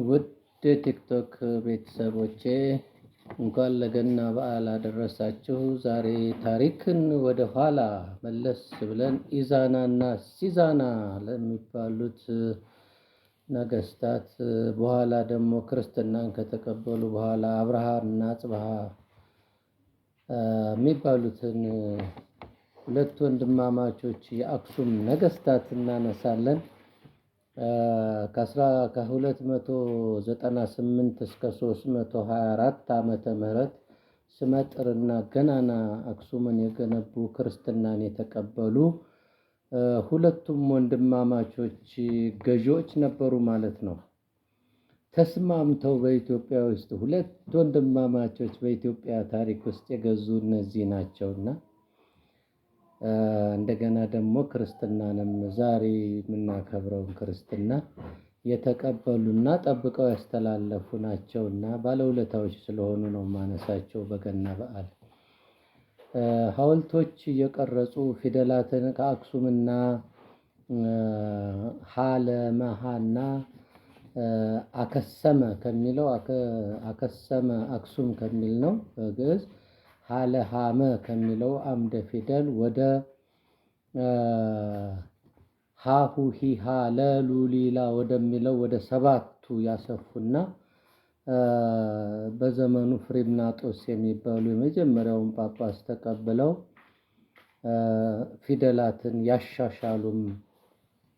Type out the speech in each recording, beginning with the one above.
ውድ የቲክቶክ ቤተሰቦቼ እንኳን ለገና በዓል አደረሳችሁ። ዛሬ ታሪክን ወደ ኋላ መለስ ብለን ኢዛናና ሲዛና ለሚባሉት ነገስታት በኋላ ደግሞ ክርስትናን ከተቀበሉ በኋላ አብርሃና አጽብሃ የሚባሉትን ሁለት ወንድማማቾች የአክሱም ነገስታት እናነሳለን። ከ298 እስከ 324 ዓመተ ምህረት ስመጥርና ገናና አክሱምን የገነቡ ክርስትናን የተቀበሉ ሁለቱም ወንድማማቾች ገዢዎች ነበሩ ማለት ነው። ተስማምተው በኢትዮጵያ ውስጥ ሁለት ወንድማማቾች በኢትዮጵያ ታሪክ ውስጥ የገዙ እነዚህ ናቸውና እንደገና ደግሞ ክርስትናንም ዛሬ የምናከብረውን ክርስትና የተቀበሉና ጠብቀው ያስተላለፉ ናቸውና ባለውለታዎች ስለሆኑ ነው ማነሳቸው። በገና በዓል ሐውልቶች እየቀረጹ ፊደላትን ከአክሱምና ሀለመሃና አከሰመ ከሚለው አከሰመ አክሱም ከሚል ነው በግዕዝ ሀለሃመ ከሚለው አምደ ፊደል ወደ ሃሁ ሂሃ ለሉሊላ ወደሚለው ወደ ሰባቱ ያሰፉና በዘመኑ ፍሬምናጦስ የሚባሉ የመጀመሪያውን ጳጳስ ተቀብለው ፊደላትን ያሻሻሉም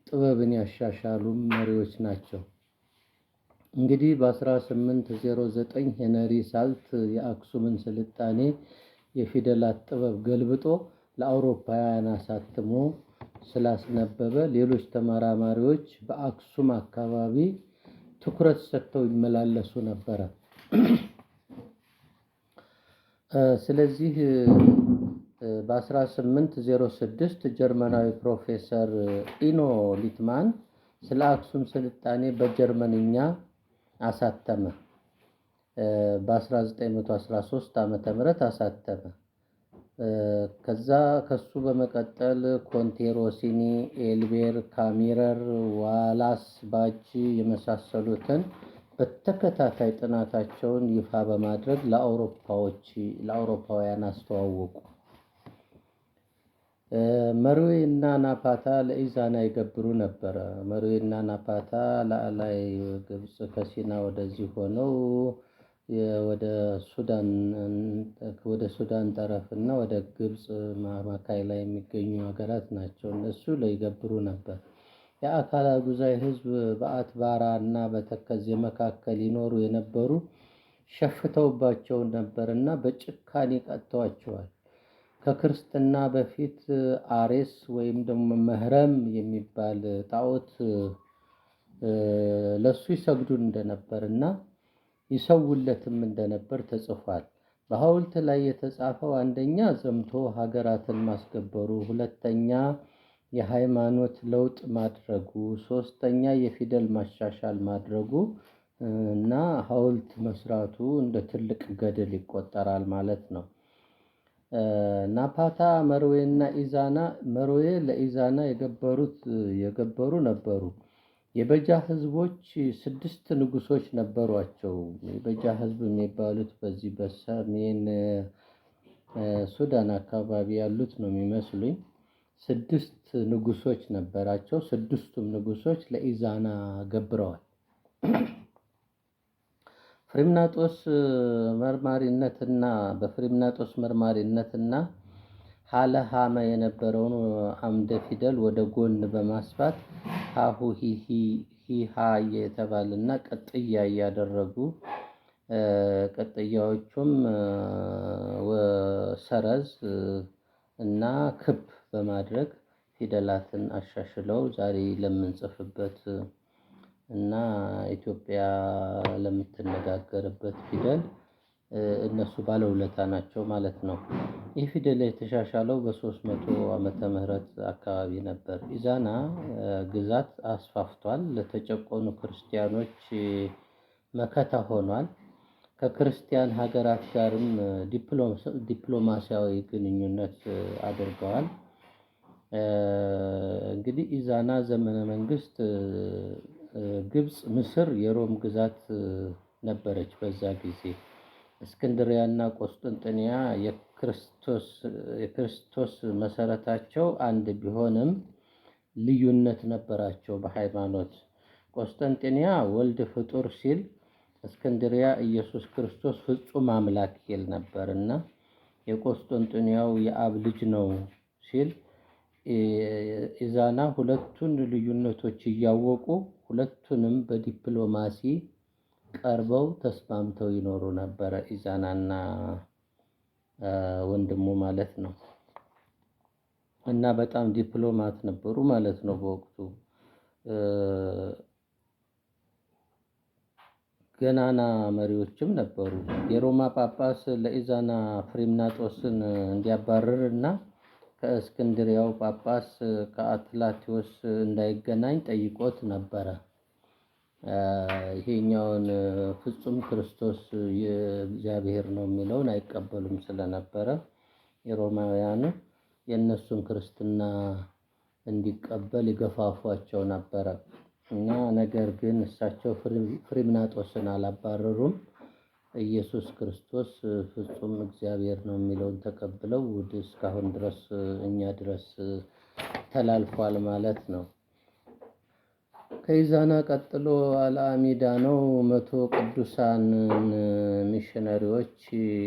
ጥበብን ያሻሻሉም መሪዎች ናቸው። እንግዲህ በ1809 ሄነሪ ሳልት የአክሱምን ስልጣኔ የፊደላት ጥበብ ገልብጦ ለአውሮፓውያን አሳትሞ ስላስነበበ ሌሎች ተመራማሪዎች በአክሱም አካባቢ ትኩረት ሰጥተው ይመላለሱ ነበረ። ስለዚህ በ1806 ጀርመናዊ ፕሮፌሰር ኢኖ ሊትማን ስለ አክሱም ስልጣኔ በጀርመንኛ አሳተመ። በ1913 ዓመተ ምህረት አሳተመ። ከሱ በመቀጠል ኮንቴሮሲኒ፣ ኤልቤር ካሚረር፣ ዋላስ ባጅ የመሳሰሉትን በተከታታይ ጥናታቸውን ይፋ በማድረግ ለአውሮፓውያን አስተዋወቁ። መርዌ እና ናፓታ ለኢዛና ይገብሩ ነበረ። መርዌ እና ናፓታ ላይ ግብጽ ከሲና ወደዚህ ሆነው ወደ ሱዳን ጠረፍ እና ወደ ግብጽ ማዕከል ላይ የሚገኙ ሀገራት ናቸው። እነሱ ላይ ይገብሩ ነበር። የአካላ ጉዛይ ህዝብ በአትባራ እና በተከዜ መካከል ይኖሩ የነበሩ ሸፍተውባቸው ነበርና በጭካኔ ቀጥተዋቸዋል። ከክርስትና በፊት አሬስ ወይም ደግሞ መህረም የሚባል ጣዖት ለሱ ይሰግዱ እንደነበርና ይሰውለትም እንደነበር ተጽፏል። በሐውልት ላይ የተጻፈው አንደኛ ዘምቶ ሀገራትን ማስገበሩ፣ ሁለተኛ የሃይማኖት ለውጥ ማድረጉ፣ ሶስተኛ የፊደል ማሻሻል ማድረጉ እና ሐውልት መስራቱ እንደ ትልቅ ገድል ይቆጠራል ማለት ነው። ናፓታ፣ መርዌ እና ኢዛና መርዌ ለኢዛና የገበሩ ነበሩ። የበጃ ህዝቦች 6 ንጉሶች ነበሯቸው። የበጃ ህዝብ የሚባሉት በዚህ በሰሜን ሱዳን አካባቢ ያሉት ነው የሚመስሉኝ። 6 ንጉሶች ነበራቸው። 6ቱም ንጉሶች ለኢዛና ገብረዋል። በፍሬምናጦስ መርማሪነትና ሀለሃመ የነበረውን አምደ ፊደል ወደ ጎን በማስፋት ሃሁ ሂሃ የተባለና ቅጥያ እያደረጉ ቅጥያዎቹም ሰረዝ እና ክብ በማድረግ ፊደላትን አሻሽለው ዛሬ ለምንጽፍበት እና ኢትዮጵያ ለምትነጋገርበት ፊደል እነሱ ባለውለታ ናቸው ማለት ነው። ይህ ፊደል የተሻሻለው በ300 ዓመተ ምህረት አካባቢ ነበር። ኢዛና ግዛት አስፋፍቷል። ለተጨቆኑ ክርስቲያኖች መከታ ሆኗል። ከክርስቲያን ሀገራት ጋርም ዲፕሎማሲያዊ ግንኙነት አድርገዋል። እንግዲህ ኢዛና ዘመነ መንግስት ግብፅ፣ ምስር የሮም ግዛት ነበረች በዛ ጊዜ። እስክንድሪያና ቆስጠንጥንያ የክርስቶስ መሰረታቸው አንድ ቢሆንም ልዩነት ነበራቸው በሃይማኖት። ቆስጠንጥንያ ወልድ ፍጡር ሲል፣ እስክንድሪያ ኢየሱስ ክርስቶስ ፍጹም አምላክ ይል ነበርና የቆስጠንጥንያው የአብ ልጅ ነው ሲል፣ ኢዛና ሁለቱን ልዩነቶች እያወቁ ሁለቱንም በዲፕሎማሲ ቀርበው ተስማምተው ይኖሩ ነበረ። ኢዛናና ወንድሙ ማለት ነው። እና በጣም ዲፕሎማት ነበሩ ማለት ነው በወቅቱ። ገናና መሪዎችም ነበሩ። የሮማ ጳጳስ ለኢዛና ፍሬምናጦስን እንዲያባርር እና ከእስክንድሪያው ጳጳስ ከአትላቴዎስ እንዳይገናኝ ጠይቆት ነበረ። ይሄኛውን ፍጹም ክርስቶስ የእግዚአብሔር ነው የሚለውን አይቀበሉም ስለነበረ የሮማውያኑ የእነሱን ክርስትና እንዲቀበል ይገፋፏቸው ነበረ እና ነገር ግን እሳቸው ፍሬምናጦስን አላባረሩም። ኢየሱስ ክርስቶስ ፍጹም እግዚአብሔር ነው የሚለውን ተቀብለው ወደ እስካሁን ድረስ እኛ ድረስ ተላልፏል ማለት ነው። ከኢዛና ቀጥሎ አልአሚዳ ነው። 100 ቅዱሳን ሚሽነሪዎች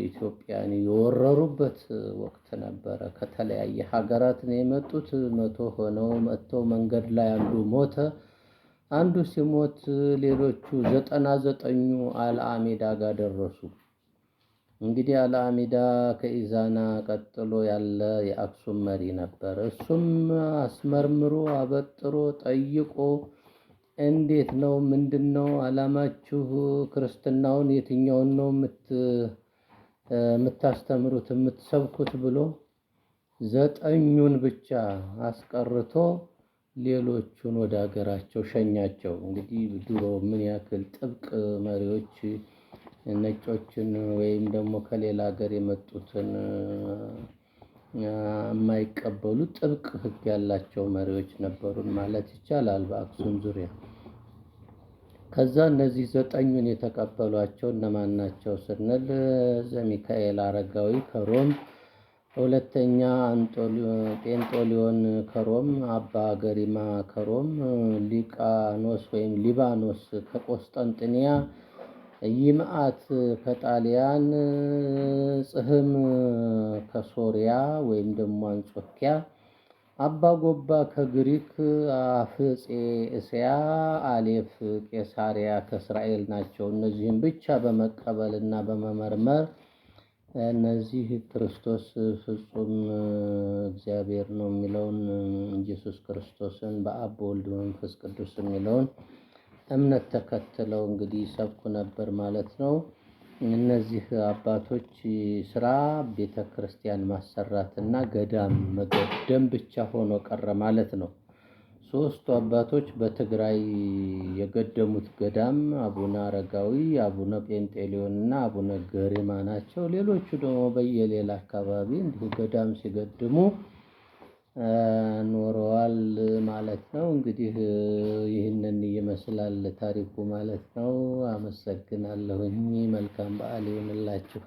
ኢትዮጵያን የወረሩበት ወቅት ነበረ። ከተለያየ ሀገራት ነው የመጡት። 100 ሆነው መጥተው መንገድ ላይ አንዱ ሞተ። አንዱ ሲሞት ሌሎቹ 99ኙ አልአሚዳ ጋር ደረሱ። እንግዲህ አልአሚዳ ከኢዛና ቀጥሎ ያለ የአክሱም መሪ ነበር። እሱም አስመርምሮ አበጥሮ ጠይቆ እንዴት ነው? ምንድነው አላማችሁ? ክርስትናውን የትኛውን ነው የምታስተምሩት የምትሰብኩት ብሎ 9ኙን ብቻ አስቀርቶ ሌሎቹን ወደ ሀገራቸው ሸኛቸው። እንግዲህ ድሮ ምን ያክል ጥብቅ መሪዎች ነጮችን ወይም ደግሞ ከሌላ ሀገር የመጡትን የማይቀበሉ ጥብቅ ሕግ ያላቸው መሪዎች ነበሩን ማለት ይቻላል በአክሱም ዙሪያ። ከዛ እነዚህ 9ኙን የተቀበሏቸው እነማን ናቸው ስንል ዘሚካኤል አረጋዊ ከሮም፣ ሁለተኛ ጴንጦሊዮን ከሮም፣ አባ ገሪማ ከሮም፣ ሊቃኖስ ወይም ሊባኖስ ከቆስጠንጥንያ፣ ይምአት ከጣሊያን፣ ጽህም ከሶሪያ ወይም ደግሞ አንጾኪያ፣ አባ ጎባ ከግሪክ፣ አፍጼ እስያ፣ አሌፍ ቄሳሪያ ከእስራኤል ናቸው። እነዚህም ብቻ በመቀበል እና በመመርመር እነዚህ ክርስቶስ ፍጹም እግዚአብሔር ነው የሚለውን ኢየሱስ ክርስቶስን በአብ በወልድ በመንፈስ ቅዱስ የሚለውን እምነት ተከትለው እንግዲህ ሰብኩ ነበር ማለት ነው። እነዚህ አባቶች ስራ ቤተ ክርስቲያን ማሰራት እና ገዳም መገደም ብቻ ሆኖ ቀረ ማለት ነው። 3ቱ አባቶች በትግራይ የገደሙት ገዳም አቡነ አረጋዊ፣ አቡነ ጴንጤሊዮን እና አቡነ ገሪማ ናቸው። ሌሎቹ ደግሞ በየሌላ አካባቢ እንዲሁ ገዳም ሲገድሙ ኖረዋል ማለት ነው። እንግዲህ ይህንን ይመስላል ታሪኩ ማለት ነው። አመሰግናለሁኝ። መልካም በዓል ይሁንላችሁ።